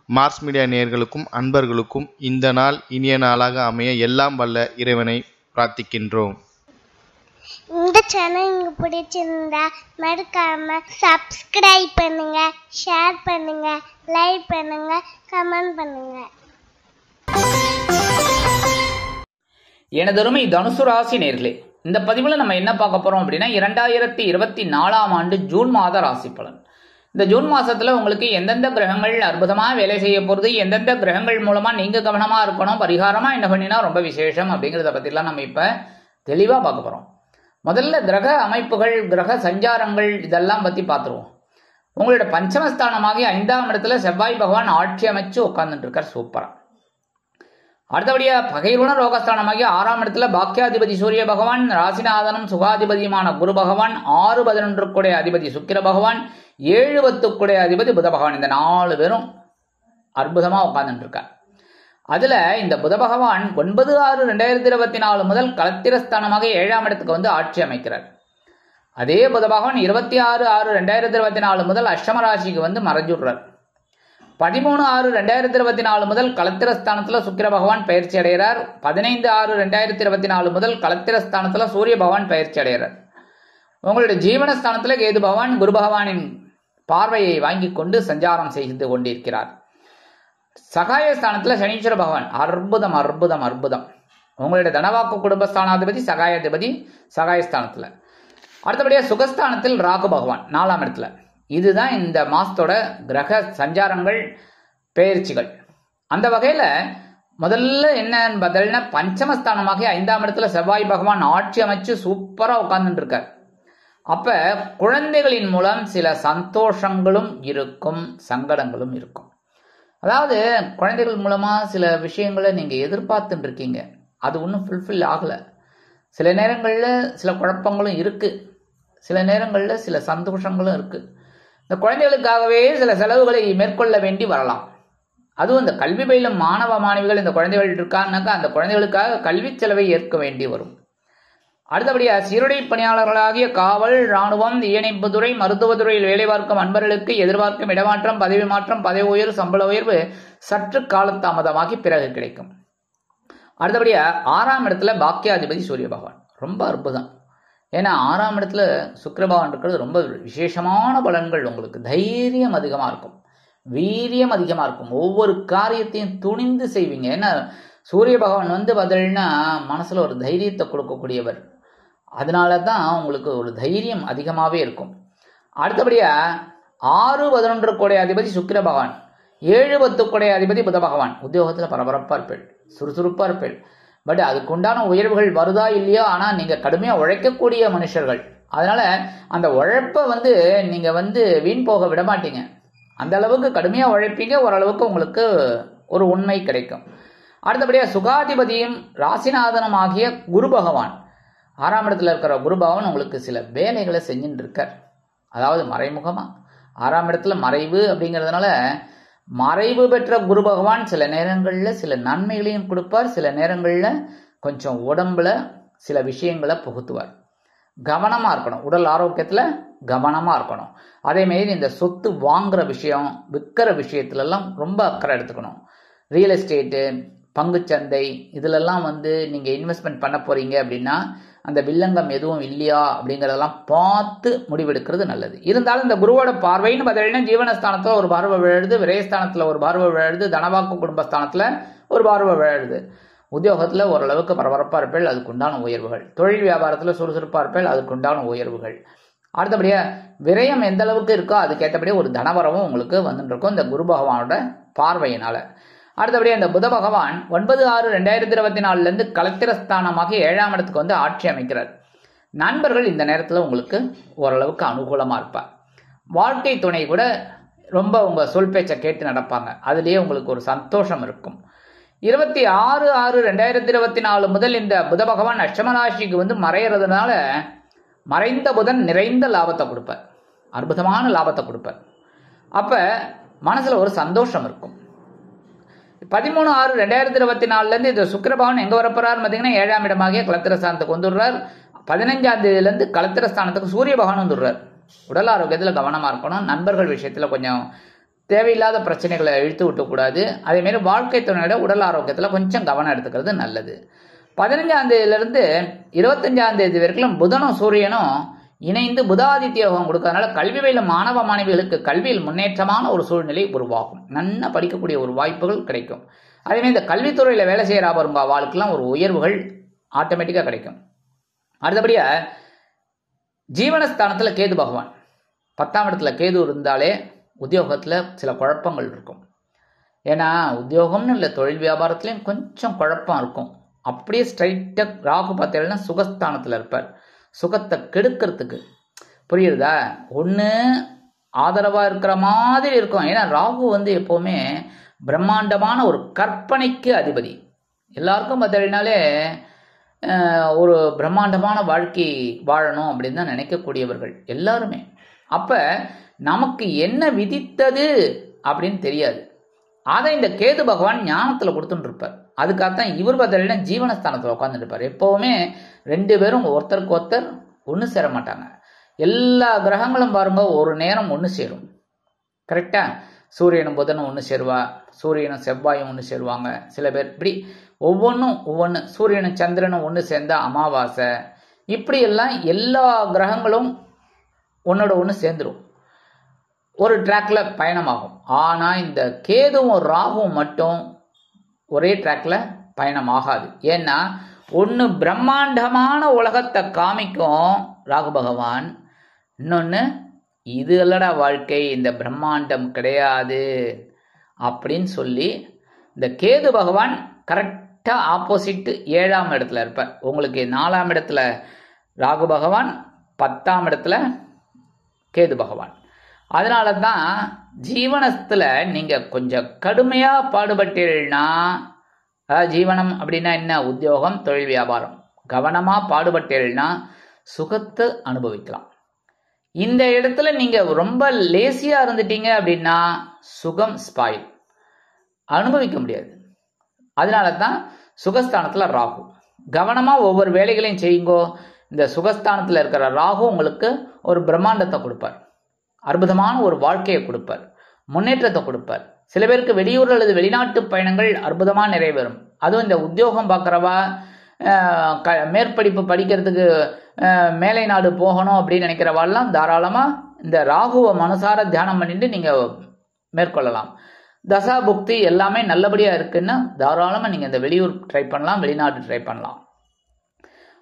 Mars media நேயர்களுக்கும் அன்பர்களுக்கும் இந்த நாள் இனிய நாளாக அமைய எல்லாம் வல்ல இறைவனை பிரார்த்திக்கின்றோம். இந்த சேனல் உங்களுக்கு பிடிச்சிருந்தா மறக்காம சப்ஸ்கிரைப் பண்ணுங்க, ஷேர் பண்ணுங்க, லைக் பண்ணுங்க, கமெண்ட் பண்ணுங்க. எனதருமை தனுசு ராசி நேர்களே, இந்த பதிவில் நம்ம என்ன பார்க்க போறோம் அப்படின்னா 2024 ஆண்டு ஜூன் மாத ராசி பலன். இந்த ஜூன் மாசத்துல உங்களுக்கு எந்தெந்த கிரகங்கள் அற்புதமா வேலை செய்ய போறது, எந்தெந்த கிரகங்கள் மூலமா நீங்க கவனமா இருக்கணும், பரிகாரமா என்ன பண்ணினா ரொம்ப விசேஷம் அப்படிங்கிறத பத்திலாம் நம்ம இப்ப தெளிவா பார்க்க போறோம். முதல்ல கிரக அமைப்புகள், கிரக சஞ்சாரங்கள் இதெல்லாம் பத்தி பார்த்துருவோம். உங்களோட பஞ்சமஸ்தானமாகிய 5ஆம் இடத்துல செவ்வாய் பகவான் ஆட்சி அமைச்சு உட்கார்ந்துட்டு இருக்கார், சூப்பரா. அடுத்தபடியா பகைருண ரோகஸ்தானமாகிய 6ஆம் இடத்துல பாக்கியாதிபதி சூரிய பகவான், ராசிநாதனும் சுகாதிபதியுமான குரு பகவான், 6-11 அதிபதி சுக்கிர பகவான், 7-10 அதிபதி புத பகவான், இந்த 4 பேரும் அற்புதமா உட்கார்ந்துட்டு இருக்கார். அதுல இந்த புத பகவான் 9/6/2024 முதல் களத்திரஸ்தானமாக 7ஆம் இடத்துக்கு வந்து ஆட்சி அமைக்கிறார். அதே புத பகவான் 26/6/2024 முதல் அஷ்டம ராசிக்கு வந்து மறைஞ்சுடுறார். 13/6/2024 முதல் களத்திரஸ்தானத்துல சுக்கிர பகவான் பயிற்சி அடைகிறார். 15/6/2024 முதல் களத்திரஸ்தானத்துல சூரிய பகவான் பயிற்சி அடைகிறார். உங்களுடைய ஜீவனஸ்தானத்துல கேது பகவான் குரு பகவானின் பார்வையை வாங்கி கொண்டு சஞ்சாரம் செய்து கொண்டிருக்கிறார். சகாயஸ்தானத்துல சனீஸ்வர பகவான் அற்புதம் அற்புதம் அற்புதம். உங்களுடைய தனவாக்கு குடும்பஸ்தானாதிபதி சகாயாதிபதி சகாயஸ்தானத்துல. அடுத்தபடியா சுகஸ்தானத்தில் ராகு பகவான் 4ஆம் இடத்துல. இதுதான் இந்த மாசத்தோட கிரக சஞ்சாரங்கள், பெயர்ச்சிகள். அந்த வகையில முதல்ல என்னன்னு பார்த்தீங்கன்னா பஞ்சமஸ்தானமாக 5ஆம் இடத்துல செவ்வாய் பகவான் ஆட்சி அமைச்சு சூப்பரா உட்கார்ந்துட்டு இருக்கார். அப்ப குழந்தைகளின் மூலம் சில சந்தோஷங்களும் இருக்கும், சங்கடங்களும் இருக்கும். அதாவது குழந்தைகள் மூலமா சில விஷயங்களை நீங்க எதிர்பார்த்துட்டு இருக்கீங்க, அது ஒன்றும் ஃபுல்ஃபில் ஆகல. சில நேரங்கள்ல சில குழப்பங்களும் இருக்கு, சில நேரங்கள்ல சில சந்தோஷங்களும் இருக்கு. இந்த குழந்தைகளுக்காகவே சில செலவுகளை மேற்கொள்ள வேண்டி வரலாம். அதுவும் இந்த கல்வி பயிலும் மாணவ மாணவிகள் இந்த குழந்தைகள் இருக்காங்கனாக்கா அந்த குழந்தைகளுக்காக கல்வி செலவை ஏற்க வேண்டி வரும். அடுத்தபடியா சீருடை பணியாளர்களாகிய காவல், இராணுவம், தீயணைப்புத்துறை, மருத்துவத்துறையில் வேலை பார்க்கும் அன்பர்களுக்கு எதிர்பார்க்கும் இடமாற்றம், பதவி மாற்றம், பதவி உயர்வு, சம்பள உயர்வு சற்று காலதாமதமாகி பிறகு கிடைக்கும். அடுத்தபடியா 6ஆம் இடத்துல பாக்கியாதிபதி சூரிய பகவான் ரொம்ப அற்புதம். ஏன்னா 6ஆம் இடத்துல சுக்கிர பகவான் இருக்கிறது ரொம்ப விசேஷமான பலன்கள். உங்களுக்கு தைரியம் அதிகமா இருக்கும், வீரியம் அதிகமா இருக்கும், ஒவ்வொரு காரியத்தையும் துணிந்து செய்வீங்க. ஏன்னா சூரிய பகவான் வந்து பார்த்தீங்கன்னா மனசுல ஒரு தைரியத்தை கொடுக்கக்கூடியவர். அதனாலதான் உங்களுக்கு ஒரு தைரியம் அதிகமாவே இருக்கும். அடுத்தபடியா 6-11 அதிபதி சுக்கிர பகவான், 7-10 அதிபதி புத பகவான். உத்தியோகத்துல பரபரப்பா இருப்பேள், சுறுசுறுப்பா இருப்பேள். பட் அதுக்கு உண்டான உயர்வுகள் வருதா இல்லையோ, ஆனா நீங்க கடுமையா உழைக்கக்கூடிய மனுஷர்கள். அதனால அந்த உழைப்ப வந்து நீங்க வந்து வீண் போக விட மாட்டீங்க. அந்த அளவுக்கு கடுமையா உழைப்பீங்க, ஓரளவுக்கு உங்களுக்கு ஒரு உண்மை கிடைக்கும். அடுத்தபடியா சுகாதிபதியும் ராசிநாதனும் ஆகிய குரு பகவான், 6ஆம் இடத்துல இருக்கிற குரு பகவான் உங்களுக்கு சில வேலைகளை செஞ்சுட்டு இருக்கார். அதாவது மறைமுகமா 6ஆம் இடத்துல மறைவு அப்படிங்கிறதுனால மறைவு பெற்ற குரு பகவான் சில நேரங்கள்ல சில நன்மைகளையும் கொடுப்பார், சில நேரங்கள்ல கொஞ்சம் உடம்புல சில விஷயங்களை புகுத்துவார். கவனமா இருக்கணும், உடல் ஆரோக்கியத்துல கவனமா இருக்கணும். அதே மாதிரி இந்த சொத்து வாங்குற விஷயம், விற்கிற விஷயத்துல எல்லாம் ரொம்ப அக்கறை எடுத்துக்கணும். ரியல் எஸ்டேட்டு, பங்குச்சந்தை இதுலெல்லாம் வந்து நீங்க இன்வெஸ்ட்மெண்ட் பண்ண போறீங்க அப்படின்னா அந்த வில்லங்கம் எதுவும் இல்லையா அப்படிங்கறதெல்லாம் பார்த்து முடிவெடுக்கிறது நல்லது. இருந்தாலும் இந்த குருவோட பார்வைன்னு பார்த்தீங்கன்னா ஜீவனஸ்தானத்துல ஒரு பார்வை விழுது, விரயஸ்தானத்துல ஒரு பார்வை விழுது, தனவாக்கு குடும்பஸ்தானத்துல ஒரு பார்வை விழுது. உத்தியோகத்துல ஓரளவுக்கு பரபரப்பா இருப்பேள், அதுக்குண்டான உயர்வுகள். தொழில் வியாபாரத்துல சுறுசுறுப்பா இருப்பேள், அதுக்குண்டான உயர்வுகள். அடுத்தபடியா விரயம் எந்த அளவுக்கு இருக்கோ அதுக்கேற்றபடியே ஒரு தனவரவும் உங்களுக்கு வந்துட்டு இருக்கும் இந்த குரு பகவானோட பார்வையினால. அடுத்தபடியா இந்த புத பகவான் 9/6/2024 களத்திரஸ்தானமாக 7ஆம் இடத்துக்கு வந்து ஆட்சி அமைக்கிறார். நண்பர்கள் இந்த நேரத்துல உங்களுக்கு ஓரளவுக்கு அனுகூலமா இருப்பார். வாழ்க்கை துணை கூட ரொம்ப உங்க சொல் பேச்சை கேட்டு நடப்பாங்க, அதுலயே உங்களுக்கு ஒரு சந்தோஷம் இருக்கும். 26/6/2024 முதல் இந்த புத பகவான் அஷ்டமராசிக்கு வந்து மறையறதுனால மறைந்த புதன் நிறைந்த லாபத்தை கொடுப்பார், அற்புதமான லாபத்தை கொடுப்பார். அப்ப மனசுல ஒரு சந்தோஷம் இருக்கும். 13/6/2024 இந்த சுக்கிர பகவான் எங்க வரப்போறாரு பார்த்தீங்கன்னா 7ஆம் இடமாகிய களத்திரஸ்தானத்துக்கு வந்துடுறார். 15ஆம் தேதியிலிருந்து களத்திரஸ்தானத்துக்கு சூரிய பகவான் வந்துடுறார். உடல் ஆரோக்கியத்துல கவனமா இருக்கணும். நண்பர்கள் விஷயத்துல கொஞ்சம் தேவையில்லாத பிரச்சனைகளை இழுத்து விட்டக்கூடாது. அதேமாரி வாழ்க்கை துணையோட உடல் ஆரோக்கியத்தில் கொஞ்சம் கவனம் எடுத்துக்கிறது நல்லது. 15ஆம் தேதியிலிருந்து 25ஆம் தேதி வரைக்கும் புதனும் சூரியனும் இணைந்து புதாதித்ய யோகம் கொடுக்கறதுனால கல்வி பயிலும் மாணவ மாணவிகளுக்கு கல்வியில் முன்னேற்றமான ஒரு சூழ்நிலை உருவாகும். நல்லா படிக்கக்கூடிய ஒரு வாய்ப்புகள் கிடைக்கும். அதேமாதிரி இந்த கல்வித்துறையில் வேலை செய்கிற அவளுக்கெல்லாம் ஒரு உயர்வுகள் ஆட்டோமேட்டிக்காக கிடைக்கும். அடுத்தபடியா ஜீவனஸ்தானத்தில் கேது பகவான் 10ஆம் இடத்துல கேது இருந்தாலே உத்தியோகத்தில் சில குழப்பங்கள் இருக்கும். ஏன்னா உத்தியோகம்னு இல்லை, தொழில் வியாபாரத்துலேயும் கொஞ்சம் குழப்பம் இருக்கும். அப்படியே ஸ்ட்ரைட்டாக ராகு பார்த்தீங்கன்னா சுகஸ்தானத்தில் இருப்பார், சுகத்தை கெடுக்கிறதுக்கு. புரியுறதா? ஒன்று ஆதரவாக இருக்கிற மாதிரி இருக்கும். ஏன்னா ராகு எப்போவுமே பிரம்மாண்டமான ஒரு கற்பனைக்கு அதிபதி. எல்லாருக்கும் பார்த்தீங்கன்னாலே ஒரு பிரம்மாண்டமான வாழ்க்கை வாழணும் அப்படின்னு தான் நினைக்கக்கூடியவர்கள் எல்லாருமே. அப்போ நமக்கு என்ன விதித்தது அப்படின்னு தெரியாது. அதை இந்த கேது பகவான் ஞானத்தில் கொடுத்துட்டு இருப்பார். அதுக்காகத்தான் இவர் பார்த்தீங்கன்னா ஜீவனஸ்தானத்தில் உட்காந்துருப்பார். எப்போவுமே 2 பேரும் ஒருத்தருக்கு ஒருத்தர் ஒன்று சேர மாட்டாங்க. எல்லா கிரகங்களும் பாருங்க ஒரு நேரம் ஒன்று சேரும். கரெக்டா? சூரியனும் புதனும் ஒன்று சேருவா, சூரியனும் செவ்வாயும் ஒன்று சேருவாங்க. சில பேர் இப்படி ஒவ்வொன்று சூரியனும் சந்திரனும் ஒன்று சேர்ந்தா அமாவாசை. இப்படி எல்லாம் எல்லா கிரகங்களும் ஒன்னோட ஒன்று சேர்ந்துடும், ஒரு ட்ராக்ல பயணமாகும். ஆனால் இந்த கேதுவும் ராகுவும் மட்டும் ஒரே ட்ராக்ல பயணம் ஆகாது. ஏன்னா ஒன்று பிரம்மாண்டமான உலகத்தை காமிக்கும் ராகு பகவான், இன்னொன்று இது அல்லடா வாழ்க்கை, இந்த பிரம்மாண்டம் கிடையாது அப்படின்னு சொல்லி இந்த கேது பகவான் கரெக்டாக ஆப்போசிட் 7ஆம் இடத்துல இருப்பார். உங்களுக்கு 4ஆம் இடத்துல ராகு பகவான், 10ஆம் இடத்துல கேது பகவான். அதனால தான் ஜீவனத்தில் நீங்கள் கொஞ்சம் கடுமையாக பாடுபட்டீங்கன்னா, ஜீவனம் அப்படின்னா என்ன? உத்தியோகம், தொழில் வியாபாரம். கவனமாக பாடுபட்டீங்கன்னா சுகத்தை அனுபவிக்கலாம். இந்த இடத்துல நீங்கள் ரொம்ப லேசியாக இருந்துட்டீங்க அப்படின்னா சுகம் ஸ்பாயில், அனுபவிக்க முடியாது. அதனால தான் சுகஸ்தானத்தில் ராகு. கவனமாக ஒவ்வொரு வேலைகளையும் செய்யுங்கோ. இந்த சுகஸ்தானத்தில் இருக்கிற ராகு உங்களுக்கு ஒரு பிரம்மாண்டத்தை கொடுப்பார், அற்புதமான ஒரு வாழ்க்கையை கொடுப்பார், முன்னேற்றத்தை கொடுப்பார். சில பேருக்கு வெளியூர் அல்லது வெளிநாட்டு பயணங்கள் அற்புதமாக நிறைவேறும். அதுவும் இந்த உத்தியோகம் பார்க்குறவா, மேற்படிப்பு படிக்கிறதுக்கு மேலை நாடு போகணும் அப்படின்னு நினைக்கிறவாள்லாம் தாராளமாக இந்த ராகுவை மனசார தியானம் பண்ணிட்டு நீங்கள் மேற்கொள்ளலாம். தசா புக்தி எல்லாமே நல்லபடியாக இருக்குன்னா தாராளமாக நீங்கள் இந்த வெளியூர் ட்ரை பண்ணலாம், வெளிநாடு ட்ரை பண்ணலாம்.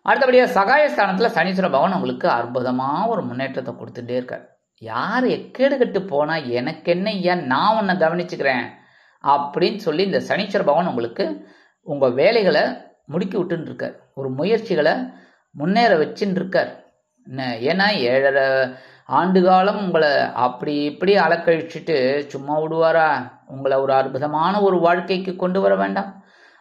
அடுத்தபடியாக சகாயஸ்தானத்தில் சனீஸ்வர பகவான் உங்களுக்கு அற்புதமாக ஒரு முன்னேற்றத்தை கொடுத்துட்டே இருக்கார். யார் எக்கேடு கட்டு போனால் எனக்கு என்ன ஐயா, நான் உன்னை கவனிச்சுக்கிறேன் அப்படின்னு சொல்லி இந்த சனீஸ்வர பகவான் உங்களுக்கு உங்கள் வேலைகளை முடுக்கி விட்டுன்னு இருக்கார், ஒரு முயற்சிகளை முன்னேற வச்சுன்னு இருக்கார். ஏன்னா 7.5 ஆண்டு காலம் உங்களை அப்படி இப்படி அலக்கழிச்சுட்டு சும்மா விடுவாரா? உங்களை ஒரு அற்புதமான ஒரு வாழ்க்கைக்கு கொண்டு வர வேண்டாம்.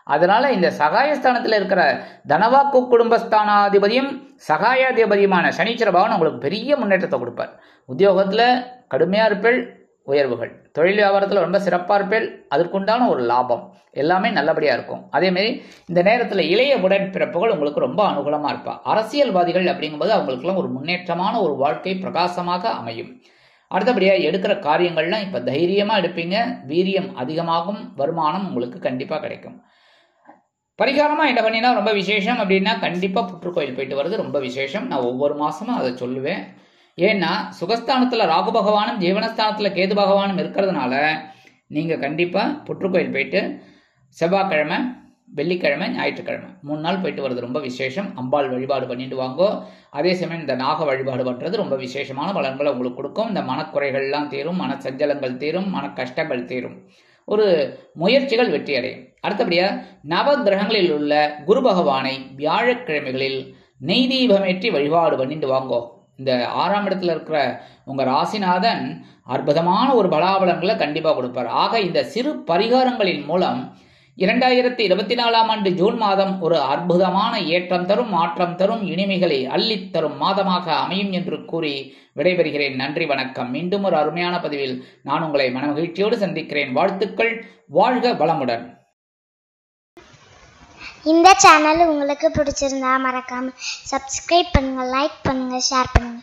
அதனால இந்த சகாயஸ்தானத்தில் இருக்கிற தனவாக்கு குடும்பஸ்தானாதிபதியும் சகாயாதிபதியுமான சனீஸ்வர பகவான் உங்களுக்கு பெரிய முன்னேற்றத்தை கொடுப்பார். உத்தியோகத்தில் கடுமையாக இருப்பேள், உயர்வுகள். தொழில் வியாபாரத்தில் ரொம்ப சிறப்பாக இருப்பேள், அதற்குண்டான ஒரு லாபம் எல்லாமே நல்லபடியாக இருக்கும். அதேமாரி இந்த நேரத்தில் இளைய உடன்பிறப்புகள் உங்களுக்கு ரொம்ப அனுகூலமாக இருப்பா. அரசியல்வாதிகள் அப்படிங்கும்போது அவங்களுக்குலாம் ஒரு முன்னேற்றமான ஒரு வாழ்க்கை பிரகாசமாக அமையும். அடுத்தபடியாக எடுக்கிற காரியங்கள்லாம் இப்போ தைரியமாக எடுப்பீங்க, வீரியம் அதிகமாகும், வருமானம் உங்களுக்கு கண்டிப்பாக கிடைக்கும். பரிகாரமாக என்ன பண்ணினா ரொம்ப விசேஷம் அப்படின்னா கண்டிப்பாக புற்றுக்கோயில் போயிட்டு வர்றது ரொம்ப விசேஷம். நான் ஒவ்வொரு மாதமும் அதை சொல்லுவேன். ஏன்னா சுகஸ்தானத்தில் ராகு பகவானும் ஜீவனஸ்தானத்தில் கேது பகவானும் இருக்கிறதுனால நீங்கள் கண்டிப்பாக புற்றுக்கோயில் போயிட்டு செவ்வாய்க்கிழமை, வெள்ளிக்கிழமை, ஞாயிற்றுக்கிழமை 3 நாள் போயிட்டு வர்றது ரொம்ப விசேஷம். அம்பாள் வழிபாடு பண்ணிட்டு வாங்கோ. அதே சமயம் இந்த நாக வழிபாடு பண்ணுறது ரொம்ப விசேஷமான பலன்களை உங்களுக்கு கொடுக்கும். இந்த மனக்குறைகள்லாம் தீரும், மன சஞ்சலங்கள் தீரும், மன கஷ்டங்கள் தீரும், ஒரு முயற்சிகள் வெற்றி அடையும். அடுத்தபடியாக நவ கிரகங்களில் உள்ள குரு பகவானை வியாழக்கிழமைகளில் நெய் தீபமேற்றி வழிபாடு பண்ணிட்டு வாங்கோ. இந்த 6ஆம் இடத்துல இருக்கிற உங்கள் ராசிநாதன் அற்புதமான ஒரு பலாபலன்களை கண்டிப்பாக கொடுப்பார். ஆக இந்த சிறு பரிகாரங்களின் மூலம் 2024ஆம் ஆண்டு ஜூன் மாதம் ஒரு அற்புதமான ஏற்றம் தரும், மாற்றம் தரும், இனிமைகளை அள்ளித்தரும் மாதமாக அமையும் என்று கூறி விடைபெறுகிறேன். நன்றி, வணக்கம். மீண்டும் ஒரு அருமையான பதிவில் நான் உங்களை மனமகிழ்ச்சியோடு சந்திக்கிறேன். வாழ்த்துக்கள். வாழ்க வளமுடன். இந்த சேனல் உங்களுக்கு பிடிச்சிருந்தா மறக்காம சப்ஸ்கிரைப் பண்ணுங்க, லைக் பண்ணுங்க, ஷேர் பண்ணுங்க.